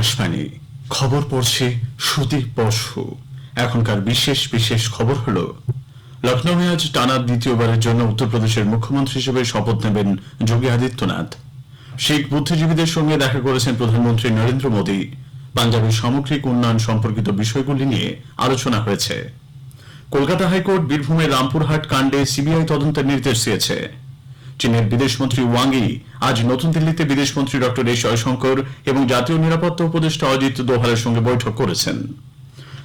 আকাশবাণী খবর পড়ছে সুদীপ বসু। এখনকার বিশেষ বিশেষ খবর হল, লখনৌয়ে আজ টানা দ্বিতীয়বারের জন্য উত্তরপ্রদেশের মুখ্যমন্ত্রী হিসেবে শপথ নেবেন যোগী আদিত্যনাথ। শিখ বুদ্ধিজীবীদের সঙ্গে দেখা করেছেন প্রধানমন্ত্রী নরেন্দ্র মোদী। পাঞ্জাবের সামগ্রিক উন্নয়ন সম্পর্কিত বিষয়গুলি নিয়ে আলোচনা হয়েছে। কলকাতা হাইকোর্ট বীরভূমের রামপুরহাট কাণ্ডে সিবিআই তদন্তের নির্দেশ দিয়েছে। চীনের বিদেশমন্ত্রী ওয়াং ই আজ নতুন দিল্লিতে বিদেশমন্ত্রী ডক্টর এস জয়শঙ্কর এবং জাতীয় নিরাপত্তা উপদেষ্টা অজিত দোভালের সঙ্গে বৈঠক করেছেন।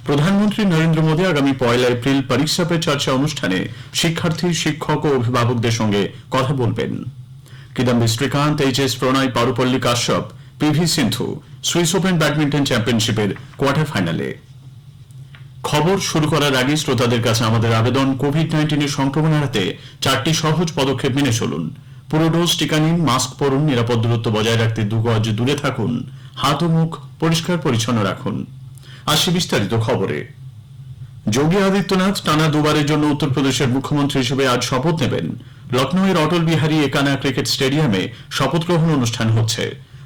প্রধানমন্ত্রী নরেন্দ্র মোদী আগামী 1 এপ্রিল পরীক্ষা পে চর্চা অনুষ্ঠানে শিক্ষার্থী, শিক্ষক ও অভিভাবকদের সঙ্গে কথা বলবেন। কিদাম্বি শ্রীকান্ত, এইচ.এস. প্রণয়, পারুপল্লী কাশ্যপ, পি.ভি. সিন্ধু সুইস ওপেন ব্যাডমিন্টন চ্যাম্পিয়নশিপের কোয়ার্টার ফাইনালে। খবর শুরু করার আগে শ্রোতাদের কাছে আমাদের আবেদন, কোভিড-19 সংক্রমণ এড়াতে 4টি সহজ পদক্ষেপ মেনে চলুন। পুরো ডোজ টিকা নিন, মাস্ক পরুন, নিরাপদ দূরত্ব বজায় রাখতে 2 গজ দূরে থাকুন, হাত ও মুখ পরিষ্কার পরিচ্ছন্ন রাখুন। আসি বিস্তারিত খবরে। যোগী আদিত্যনাথ টানা 2বারের জন্য উত্তরপ্রদেশের মুখ্যমন্ত্রী হিসেবে আজ শপথ নেবেন। লখনৌয়ের অটল বিহারী একানা ক্রিকেট স্টেডিয়ামে শপথ গ্রহণ অনুষ্ঠান হচ্ছে।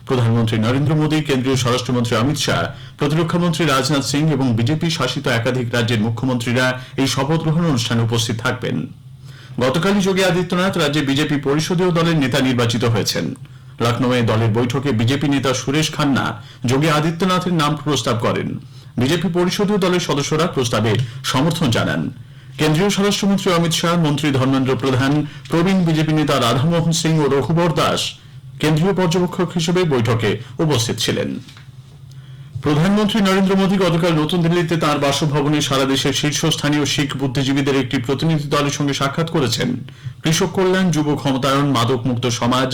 প্রধানমন্ত্রী নরেন্দ্র মোদী, কেন্দ্রীয় স্বরাষ্ট্রমন্ত্রী অমিত শাহ, প্রতিরক্ষামন্ত্রী রাজনাথ সিং এবং বিজেপি শাসিত একাধিক রাজ্যের মুখ্যমন্ত্রীরা এই শপথ গ্রহণ অনুষ্ঠানে উপস্থিত থাকবেন। গতকালই যোগী আদিত্যনাথ রাজ্যে বিজেপি পরিষদীয় দলের নেতা নির্বাচিত হয়েছেন। লখনৌয়ে দলের বৈঠকে বিজেপি নেতা সুরেশ খান্না যোগী আদিত্যনাথের নাম প্রস্তাব করেন। বিজেপি পরিষদীয় দলের সদস্যরা প্রস্তাবে সমর্থন জানান। কেন্দ্রীয় স্বরাষ্ট্রমন্ত্রী অমিত শাহ, মন্ত্রী ধর্মেন্দ্র প্রধান, প্রবীণ বিজেপি নেতা রাধামোহন সিং ও রঘুবর দাস কেন্দ্রীয় পর্যবেক্ষক হিসেবে বৈঠকে উপস্থিত ছিলেন। প্রধানমন্ত্রী নরেন্দ্র মোদী গতকাল নতুন দিল্লিতে তাঁর বাসভবনে সারা দেশের শীর্ষস্থানীয় শিখ বুদ্ধিজীবীদের একটি প্রতিনিধি দলের সঙ্গে সাক্ষাৎ করেছেন। কৃষক কল্যাণ, যুব ক্ষমতায়ন, মাদক মুক্ত সমাজ,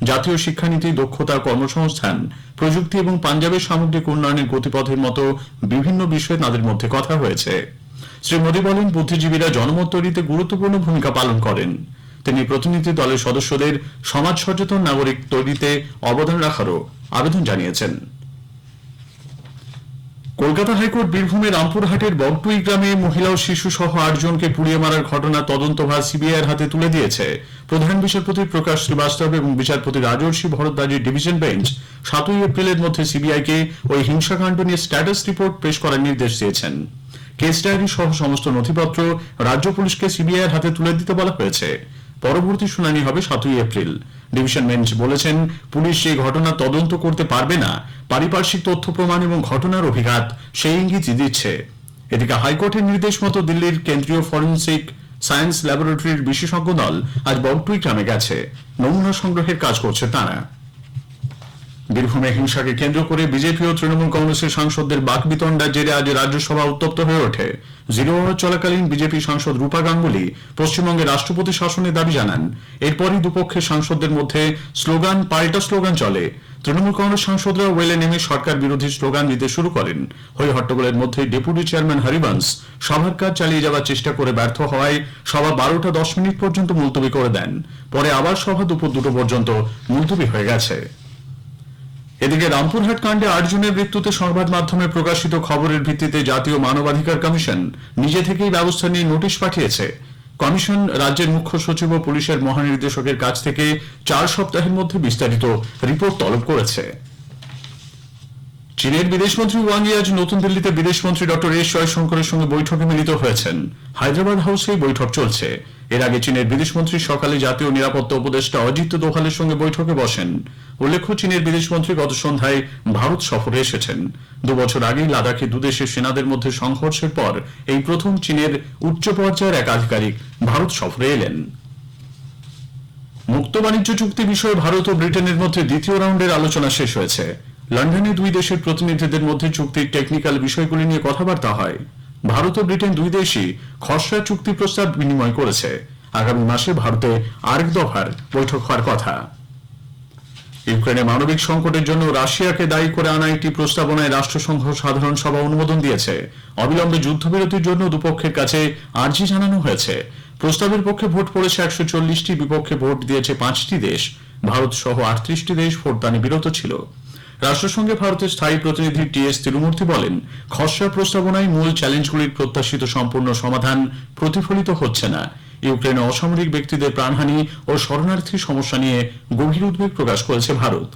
জাতীয় শিক্ষানীতি, দক্ষতা, কর্মসংস্থান, প্রযুক্তি এবং পাঞ্জাবের সামগ্রিক উন্নয়নের গতিপথের মতো বিভিন্ন বিষয়ে তাঁদের মধ্যে কথা হয়েছে। শ্রী মোদী বলেন, বুদ্ধিজীবীরা জনমত তৈরিতে গুরুত্বপূর্ণ ভূমিকা পালন করেন। তিনি প্রতিনিধি দলের সদস্যদের সমাজ সচেতন নাগরিক তৈরিতে অবদান রাখারও আবেদন জানিয়েছেন। কলকাতা হাইকোর্ট বীরভূমের রামপুরহাটের বগটুই গ্রামে মহিলা ও শিশু সহ 8 জনকে পুড়িয়ে মারার ঘটনা তদন্তভার সিবিআইয়ের হাতে তুলে দিয়েছে। প্রধান বিচারপতি প্রকাশ শ্রীবাস্তব এবং বিচারপতি রাজর্ষি ভরদ্বাজের ডিভিশন বেঞ্চ 7 এপ্রিলের মধ্যে সিবিআইকে ওই হিংসাকাণ্ড নিয়ে স্ট্যাটাস রিপোর্ট পেশ করার নির্দেশ দিয়েছেন। কেস ডায়েরি সহ সমস্ত নথিপত্র রাজ্য পুলিশকে সিবিআইয়ের হাতে তুলে দিতে বলা হয়েছে। পরবর্তী শুনানি হবে 7 এপ্রিল। ডিভিশন বেঞ্চ বলেছেন, পুলিশ এই ঘটনা তদন্ত করতে পারবে না, পারিপার্শ্বিক তথ্য প্রমাণ এবং ঘটনার অভিঘাত সেই ইঙ্গিতই দিচ্ছে। এদিকে হাইকোর্টের নির্দেশ মতো দিল্লির কেন্দ্রীয় ফরেন্সিক সায়েন্স ল্যাবরেটরির বিশেষজ্ঞ দল আজ বগটুই গ্রামে গেছে। নমুনা সংগ্রহের কাজ করছে তারা। বীরভূমে হিংসাকে কেন্দ্র করে বিজেপি ও তৃণমূল কংগ্রেসের সাংসদদের বাকবিতণ্ডার জেরে আজ রাজ্যসভা উত্তপ্ত হয়ে ওঠে। জিরো আওয়ার চলাকালীন বিজেপি সাংসদ রূপা গাঙ্গুলি পশ্চিমবঙ্গে রাষ্ট্রপতি শাসনের দাবি জানান। এরপরই দুপক্ষের সাংসদদের মধ্যে স্লোগান পাল্টা স্লোগান চলে। তৃণমূল কংগ্রেস সাংসদরা ওয়েলে নেমে সরকার বিরোধী স্লোগান দিতে শুরু করেন। হই হট্টগোলের মধ্যে ডেপুটি চেয়ারম্যান হরিবংশ সভার কাজ চালিয়ে যাওয়ার চেষ্টা করে ব্যর্থ হওয়ায় সভা 12টা 10 মিনিট পর্যন্ত মুলতবি করে দেন। পরে আবার সভা দুপুর 2টো পর্যন্ত মুলতবি হয়ে গেছে। এদিকে রামপুরহাট কাণ্ডে 8 জনের মৃত্যুতে সংবাদ মাধ্যমে প্রকাশিত খবরের ভিত্তিতে জাতীয় মানবাধিকার কমিশন নিজে থেকেই ব্যবস্থা নিয়ে নোটিশ পাঠিয়েছে। কমিশন রাজ্যের মুখ্য সচিব ও পুলিশের মহানির্দেশকের কাছ থেকে 4 সপ্তাহের মধ্যে বিস্তারিত রিপোর্ট তলব করেছে। চীনের বিদেশমন্ত্রী ওয়াং ই আজ নতুন দিল্লিতে বিদেশমন্ত্রী ডক্টর এস জয়শঙ্করের সঙ্গে বৈঠকে মিলিত হয়েছেন। হায়দ্রাবাদ হাউসে বৈঠক চলছে। এর আগে চীনের বিদেশমন্ত্রী সকালে জাতীয় নিরাপত্তা উপদেষ্টা অজিত দোভালের সঙ্গে বৈঠকে বসেন। উল্লেখ্য, চীনের বিদেশমন্ত্রী গত সন্ধ্যায় ভারত সফরে এসেছেন। 2 বছর আগেই লাদাখে দুদেশের সেনাদের মধ্যে সংঘর্ষের পর এই প্রথম চীনের উচ্চ পর্যায়ের এক আধিকারিক ভারত সফরে এলেন। মুক্ত বাণিজ্য চুক্তি বিষয়ে ভারত ও ব্রিটেনের মধ্যে দ্বিতীয় রাউন্ডের আলোচনা শেষ হয়েছে। লন্ডনে 2 দেশের প্রতিনিধিদের মধ্যে চুক্তির টেকনিক্যাল বিষয়গুলি নিয়ে কথাবার্তা হয়। ভারত ও ব্রিটেন 2 দেশই খসড়া চুক্তি প্রস্তাব বিনিময় করেছে। আগামী মাসে ভারতে আরেক দফার বৈঠক হওয়ার কথা। ইউক্রেনে মানবিক সংকটের জন্য রাশিয়াকে দায়ী করে আনা একটি প্রস্তাবনায় রাষ্ট্রসংঘ সাধারণ সভা অনুমোদন দিয়েছে। অবিলম্বে যুদ্ধবিরতির জন্য দুপক্ষের কাছে আর্জি জানানো হয়েছে। প্রস্তাবের পক্ষে ভোট পড়েছে 140টি, বিপক্ষে ভোট দিয়েছে 5টি দেশ। ভারত সহ 38টি দেশ ভোটদানে বিরত ছিল। রাষ্ট্রসংঘে ভারতের স্থায়ী প্রতিনিধি টি.এস. তিরুমূর্তি বলেন, খসড়া প্রস্তাবনায় মূল চ্যালেঞ্জগুলির প্রত্যাশিত সম্পূর্ণ সমাধান প্রতিফলিত হচ্ছে না। ইউক্রেনে অসামরিক ব্যক্তিদের প্রাণহানি ও শরণার্থী সমস্যা নিয়ে গভীর উদ্বেগ প্রকাশ করেছে ভারত।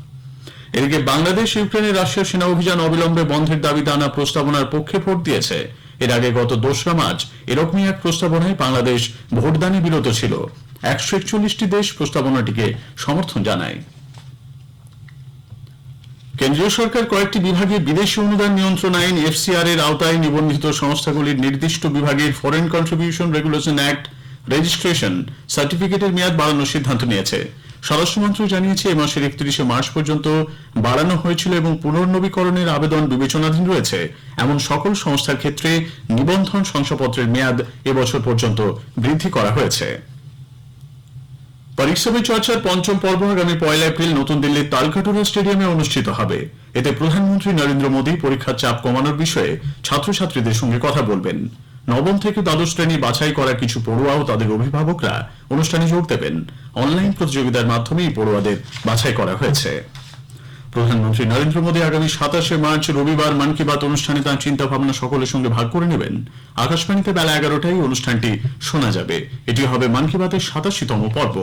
এদিকে বাংলাদেশ ইউক্রেনে রাশিয়ার সেনা অভিযান অবিলম্বে বন্ধের দাবিতে আনা প্রস্তাবনার পক্ষে ভোট দিয়েছে। এর আগে গত 2রা মার্চ এরকমই এক প্রস্তাবনায় বাংলাদেশ ভোটদানে বিরত ছিল। 141টি দেশ প্রস্তাবনাটিকে সমর্থন জানায়। কেন্দ্রীয় সরকার কয়েকটি বিভাগে বিদেশি অনুদান নিয়ন্ত্রণ আইন এফসিআর এর আওতায় নিবন্ধিত সংস্থাগুলির নির্দিষ্ট বিভাগের foreign contribution regulation act registration সার্টিফিকেটের মেয়াদ বাড়ানোর সিদ্ধান্ত নিয়েছে। স্বরাষ্ট্র মন্ত্রক জানিয়েছে, এই মাসের 31শে মার্চ পর্যন্ত বাড়ানো হয়েছিল এবং পুনর্নবীকরণের আবেদন বিবেচনাধীন রয়েছে এমন সকল সংস্থার ক্ষেত্রে নিবন্ধন শংসাপত্রের মেয়াদ এবছর পর্যন্ত বৃদ্ধি করা হয়েছে। পরীক্ষা পে চর্চার পঞ্চম পর্ব আগামী 1 এপ্রিল নতুন দিল্লির তালকাটোরা স্টেডিয়ামে অনুষ্ঠিত হবে। এতে প্রধানমন্ত্রী নরেন্দ্র মোদী পরীক্ষার চাপ কমানোর বিষয়ে ছাত্রছাত্রীদের সঙ্গে কথা বলবেন। নবম থেকে দ্বাদশ শ্রেণী বাছাই করা কিছু পড়ুয়া ও তাদের অভিভাবকরা অনুষ্ঠানে যোগ দেবেন। অনলাইন প্রতিযোগিতার মাধ্যমেই পড়ুয়াদের বাছাই করা হয়েছে। প্রধানমন্ত্রী নরেন্দ্র মোদী আগামী 27শে মার্চ রবিবার মন কি বাত অনুষ্ঠানে তাঁর চিন্তা ভাবনা সকলের সঙ্গে ভাগ করে নেবেন। আকাশবাণীতে বেলা 11টায় অনুষ্ঠানটি শোনা যাবে। এটি হবে মন কি বাতের 87তম পর্ব।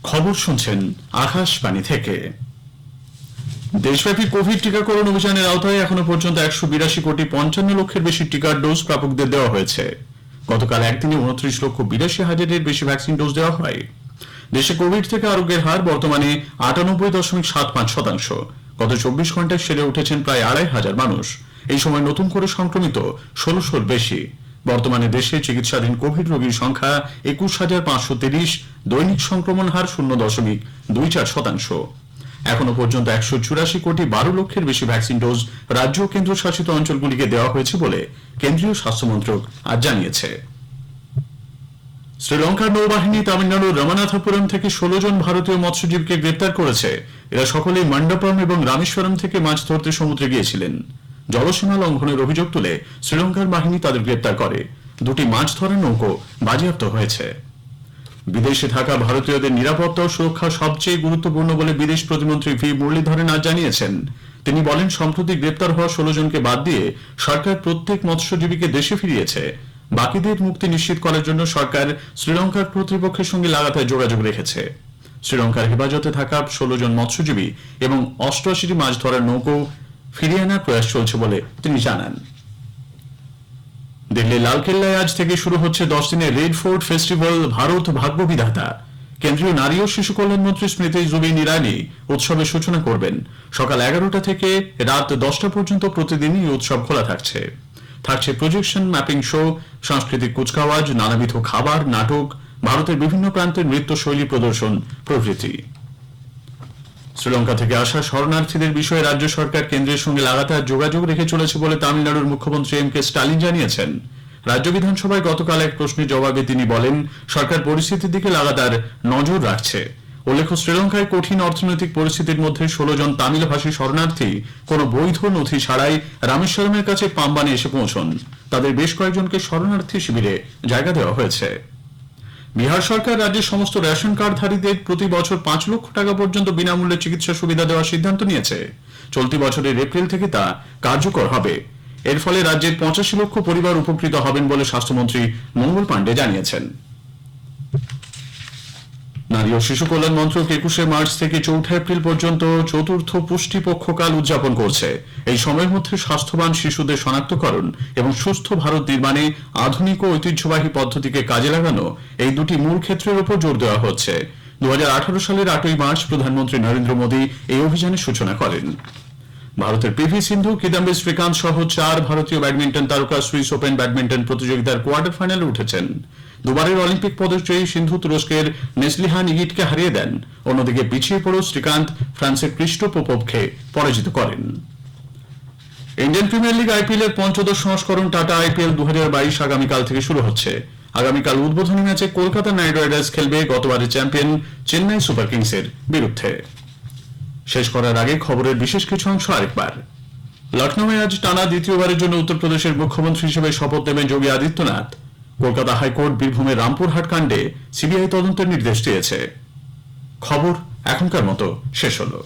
খবর শুনছেন আকাশবাণী থেকে। দেশব্যাপী কোভিড টিকাকরণ অভিযানের আওতায় এখনো পর্যন্ত 182,55,00,000-এর বেশি টিকার ডোজ প্রাপকদের দেওয়া হয়েছে। গতকাল একদিনে 29,82,000-এর বেশি ভ্যাকসিন ডোজ দেওয়া হয়। দেশে কোভিড থেকে আরোগ্যের হার বর্তমানে 98.75%। গত 24 ঘন্টায় সেরে উঠেছেন প্রায় 2,500 মানুষ। এই সময় নতুন করে সংক্রমিত 1600-র বেশি। বর্তমানে দেশে চিকিৎসাধীন কোভিড রোগীর সংখ্যা 21,530, দৈনিক সংক্রমণ হার 0.24%। এখনো পর্যন্ত 184,12,00,000-এর বেশি ভ্যাকসিন ডোজ রাজ্য ও কেন্দ্রশাসিত অঞ্চলগুলিকে দেওয়া হয়েছে বলে কেন্দ্রীয় স্বাস্থ্য মন্ত্রক আজ জানিয়েছে। শ্রীলঙ্কার নৌবাহিনী তামিলনাড়ুর রামানাথপুরম থেকে 16 জন ভারতীয় মৎস্যজীবীকে গ্রেপ্তার করেছে। এরা সকলেই মণ্ডপম এবং রামেশ্বরম থেকে মাছ ধরতে সমুদ্রে গিয়েছিলেন। জলসীমা লঙ্ঘনের অভিযোগ তুলে শ্রীলঙ্কার বাহিনী তাদের গ্রেপ্তার করে। 2টি মাছ ধরার নৌকো বাজেয়াপ্ত হয়েছে। বিদেশে থাকা ভারতীয়দের নিরাপত্তা ও সুরক্ষা সবচেয়ে গুরুত্বপূর্ণ বলে বিদেশ প্রতিমন্ত্রী ভি মুরলীধরন আজ জানিয়েছেন। তিনি বলেন, সম্প্রতি গ্রেপ্তার হওয়া 16 জনকে বাদ দিয়ে সরকার প্রত্যেক মৎস্যজীবীকে দেশে ফিরিয়েছে। বাকিদের মুক্তি নিশ্চিত করার জন্য সরকার শ্রীলঙ্কার কর্তৃপক্ষের সঙ্গে লাগাতার যোগাযোগ রেখেছে। শ্রীলঙ্কার হেফাজতে থাকা 16 জন মৎস্যজীবী এবং 88টি মাছ ধরার নৌকো ফিরিয়ে আনার প্রয়াস চলছে বলে তিনি জানান। দিল্লির লালকেল্লায় আজ থেকে শুরু হচ্ছে 10 দিনের রেড ফোর্ট ফেস্টিভ্যাল ভারত ভাগ্য বিধাতা। কেন্দ্রীয় নারী ও শিশু কল্যাণ মন্ত্রী স্মৃতি জুবিন ইরানি উৎসবের সূচনা করবেন। সকাল 11টা থেকে রাত 10টা পর্যন্ত প্রতিদিনই এই উৎসব খোলা থাকছে। প্রজেকশন, ম্যাপিং শো, সাংস্কৃতিক কুচকাওয়াজ, নানাবিধ খাবার, নাটক, ভারতের বিভিন্ন প্রান্তের নৃত্যশৈলী প্রদর্শন প্রভৃতি। শ্রীলঙ্কা থেকে আসা শরণার্থীদের বিষয়ে রাজ্য সরকার কেন্দ্রের সঙ্গে লাগাতার যোগাযোগ রেখে চলেছে বলে তামিলনাড়ুর মুখ্যমন্ত্রী এম কে স্টালিন জানিয়েছেন। রাজ্য বিধানসভায় গতকাল এক প্রশ্নের জবাবে তিনি বলেন, সরকার পরিস্থিতির দিকে লাগাতার নজর রাখছে। উল্লেখ্য, শ্রীলঙ্কায় কঠিন অর্থনৈতিক পরিস্থিতির মধ্যে 16 জন তামিলভাষী শরণার্থী কোনো বৈধ নথি ছাড়াই রামেশ্বরমের কাছে পাম্বানে এসে পৌঁছন। তাদের বেশ কয়েকজনকে শরণার্থী শিবিরে জায়গা দেওয়া হয়েছে। বিহার সরকার রাজ্যের সমস্ত রেশন কার্ডধারীদের প্রতি বছর 5 লক্ষ টাকা পর্যন্ত বিনামূল্যে চিকিৎসা সুবিধা দেওয়ার সিদ্ধান্ত নিয়েছে। চলতি বছরের এপ্রিল থেকে তা কার্যকর হবে। এর ফলে রাজ্যের 85 লক্ষ পরিবার উপকৃত হবেন বলে স্বাস্থ্যমন্ত্রী মঙ্গল পাণ্ডে জানিয়েছেন। নারী ও শিশু কল্যাণ মন্ত্রক 21শে মার্চ থেকে 4 এপ্রিল পর্যন্ত চতুর্থ পুষ্টি পক্ষকাল উদযাপন করছে। এই সময়ের মধ্যে স্বাস্থ্যবান শিশুদের শনাক্তকরণ এবং সুস্থ ভারত নির্মাণে আধুনিক ও ঐতিহ্যবাহী পদ্ধতিকে কাজে লাগানো, এই দুটি মূল ক্ষেত্রের উপর জোর দেওয়া হচ্ছে। 2018 সালের 8ই মার্চ প্রধানমন্ত্রী নরেন্দ্র মোদী এই অভিযানের সূচনা করেন। ভারতের পিভি সিন্ধু, কিদাম্বি শ্রীকান্ত সহ 4 ভারতীয় ব্যাডমিন্টন তারকা সুইস ওপেন ব্যাডমিন্টন প্রতিযোগিতার কোয়ার্টার ফাইনালে উঠেছেন। দুবারের অলিম্পিক পদকজয়ী সিন্ধু তুরস্কের নেসলিহান ইগিটকে হারিয়ে দেন। অন্যদিকে পিছিয়ে পড়েও শ্রীকান্ত ফ্রান্সের ক্রিস্টো পোপভকে পরাজিত করেন। ইন্ডিয়ান প্রিমিয়ার লিগ আইপিএল এর 15th সংস্করণ টাটা আইপিএল 2022 আগামীকাল থেকে শুরু হচ্ছে। আগামীকাল উদ্বোধনী ম্যাচে কলকাতা নাইট রাইডার্স খেলবে গতবারের চ্যাম্পিয়ন চেন্নাই সুপার কিংসের বিরুদ্ধে। শেষ করার আগে খবরের বিশেষ কিছু অংশ আরেকবার। লখনৌয়ে আজ টানা দ্বিতীয়বারের জন্য উত্তরপ্রদেশের মুখ্যমন্ত্রী হিসেবে শপথ নেবেন যোগী আদিত্যনাথ। কলকাতা হাইকোর্ট বীরভূমের রামপুরহাট কাণ্ডে সিবিআই তদন্তের নির্দেশ দিয়েছে। খবর এখনকার মতো শেষ হলো।